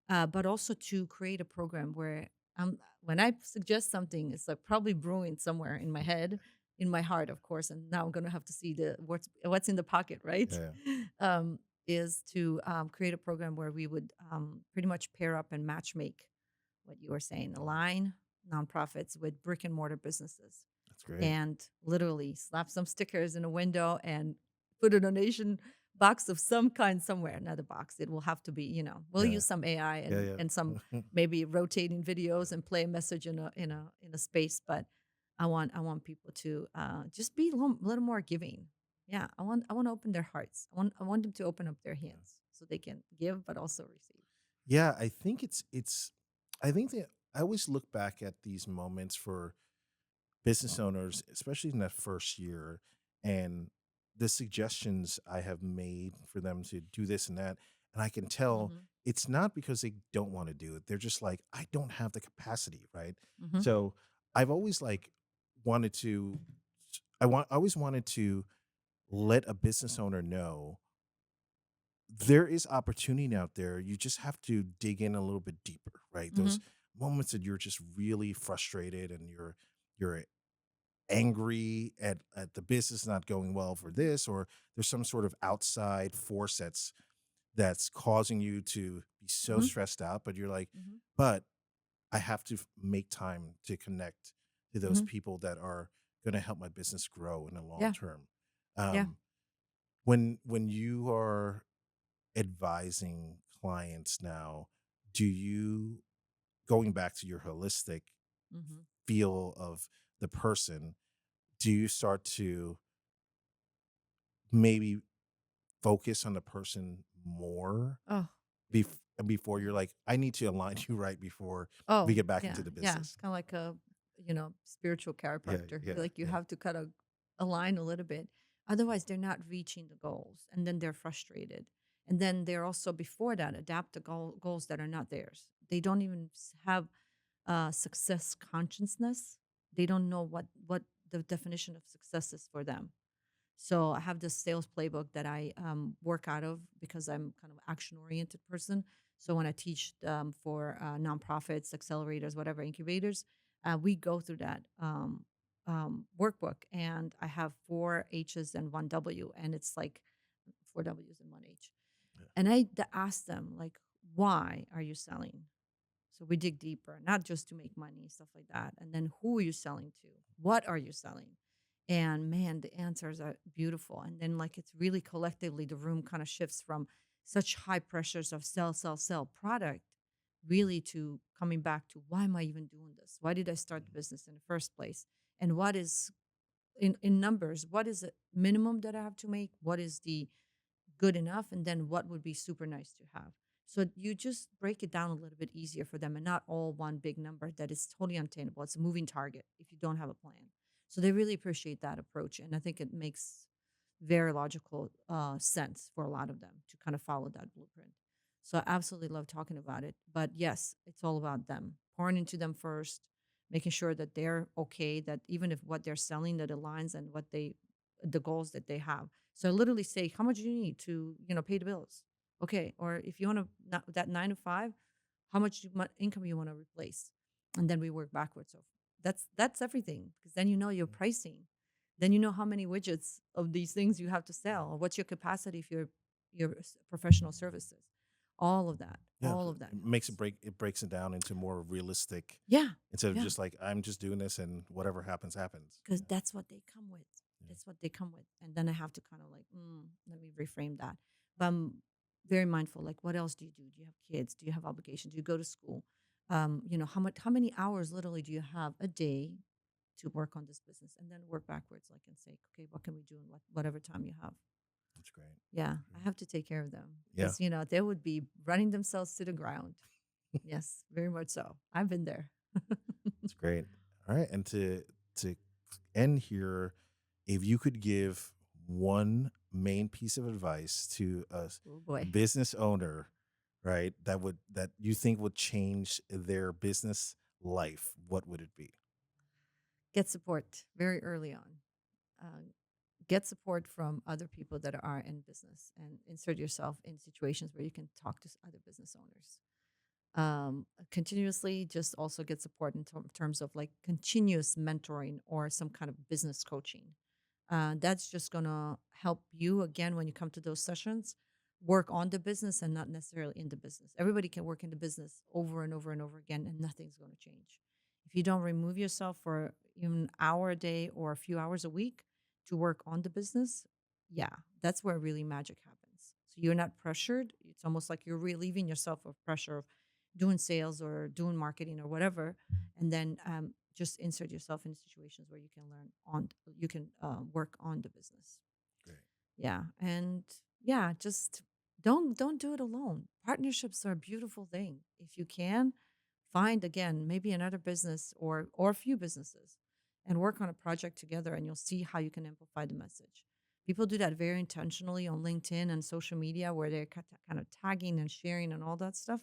but also to create a program where when I suggest something, it's like probably brewing somewhere in my head, in my heart, of course. And now I'm gonna have to see the what's in the pocket, right? Yeah. um, is to create a program where we would pretty much pair up and match make what you were saying, align nonprofits with brick and mortar businesses That's great. and literally slap some stickers in a window and put a donation box of some kind somewhere. Another box. It will have to be, we'll Yeah. use some AI Yeah, and some yeah. maybe rotating videos and play a message in a space. But I want people to just be a little more giving. Yeah, I want to open their hearts. I want them to open up their Yeah. hands so they can give but also receive. Yeah, I think it's I think that I always look back at these moments for business owners, especially in that first year, and the suggestions I have made for them to do this and that. And I can tell Hmm. it's not because they don't want to do it. They're just like, I don't have the capacity, right? Hmm. So I've always like wanted to I always wanted to let a business owner know there is opportunity out there. You just have to dig in a little bit deeper, right? Those Hmm. moments that you're just really frustrated and you're angry at the business not going well for this, or there's some sort of outside force that's causing you to be so Hmm. stressed out, but you're like, Hmm. but I have to make time to connect to those Hmm. people that are going to help my business grow in the long Yeah. term. Yeah. um when you are advising clients now, do you, going back to your holistic Hmm. feel of the person, do you start to maybe focus on the person more Oh, before you're yeah. like, I need to align you right before we Oh, get back yeah, into the yeah. It's business? kind of like a spiritual Yeah, chiropractor. yeah, Like you yeah. have to kind of align a little bit. Otherwise, they're not reaching the goals, and then they're frustrated. And then they're also before that adapt the goals that are not theirs. They don't even have success consciousness. They don't know what the definition of success is for them. So I have this sales playbook that I work out of because I'm kind of action oriented person. So when I teach for nonprofits, accelerators, whatever incubators, we go through that workbook, and I have four H's and one W, and it's like four W's and one H. Yeah. And ask them like, why are you selling? So we dig deeper, not just to make money, stuff like that. And then who are you selling to? What are you selling? And man, the answers are beautiful. And then, like, it's really collectively, the room kind of shifts from such high pressures of sell, sell, sell product, really to coming back to why am I even doing this? Why did I start the business in the first place? And what is in numbers, what is the minimum that I have to make? What is the good enough, and then what would be super nice to have. So you just break it down a little bit easier for them and not all one big number that is totally unattainable. It's a moving target if you don't have a plan. So they really appreciate that approach, and I think it makes very logical sense for a lot of them to kind of follow that blueprint. So I absolutely love talking about it. But yes, it's all about them, pouring into them first, making sure that they're okay, that even if what they're selling that aligns and the goals that they have. So I literally say, how much do you need to, pay the bills? Okay. Or if you want to, that 9 to 5, how much income you want to replace? And then we work backwards. So that's everything, because then you know your pricing. Then you know how many widgets of these things you have to sell, or what's your capacity for your professional services. All of that, Yeah, all of that it makes helps. it breaks it down into more realistic Yeah, instead of yeah. just like I'm just doing this and whatever happens happens. Because that's what they come with. Yeah. That's what they come with. And then I have to kind of like, let me reframe that. But I'm very mindful. Like, what else do you do? Do you have kids? Do you have obligations? Do you go to school? How many hours literally do you have a day to work on this business, and then work backwards, like, and say, okay, what can we do in whatever time you have? That's great. Yeah, That's I great. have to take care of them Yeah, because they would be running themselves to the ground. Yes, very much so. I've been there. it's great. All right, and to end here, if you could give one main piece of advice to Oh a boy. business owner, right, that you think would change their business life, what would it be? Get support very early on. Uh, get support from other people that are in business, and insert yourself in situations where you can talk to other business owners. Continuously just also get support in terms of like continuous mentoring or some kind of business coaching. That's just going to help you again when you come to those sessions work on the business and not necessarily in the business. Everybody can work in the business over and over and over again, and nothing's going to change. If you don't remove yourself for even an hour a day or a few hours a week to work on the business, yeah, that's where really magic happens. So you're not pressured. It's almost like you're relieving yourself of pressure of doing sales or doing marketing or whatever, and then just insert yourself in situations where you can work on the business. Great. Yeah, and yeah, just don't do it alone. Partnerships are a beautiful thing. If you can find again maybe another business or a few businesses and work on a project together, and you'll see how you can amplify the message. People do that very intentionally on LinkedIn and social media, where they're kind of tagging and sharing and all that stuff.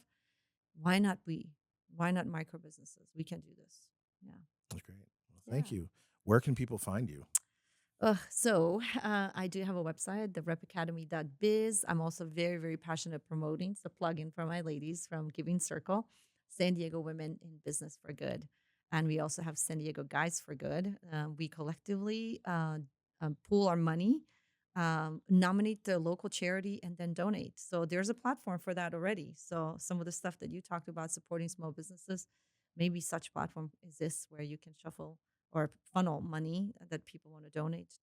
Why not we? Why not micro businesses? We can do this. Yeah. That's great. Well, thank Yeah. you. Where can people find you? I do have a website, therepacademy.biz. I'm also very, very passionate promoting. It's a plug-in for my ladies from Giving Circle, San Diego Women in Business for Good. And we also have San Diego Guys for Good. We collectively pool our money, nominate the local charity, and then donate. So there's a platform for that already. So some of the stuff that you talked about supporting small businesses, maybe such platform exists where you can shuffle or funnel money that people want to donate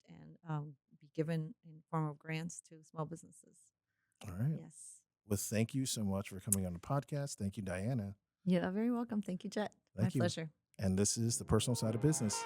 and be given in form of grants to small businesses. All right. Yes. Well, thank you so much for coming on the podcast. Thank you, Diana. Yeah, very welcome. Thank you, Jet. My Thank you. pleasure. And this is the personal side of business.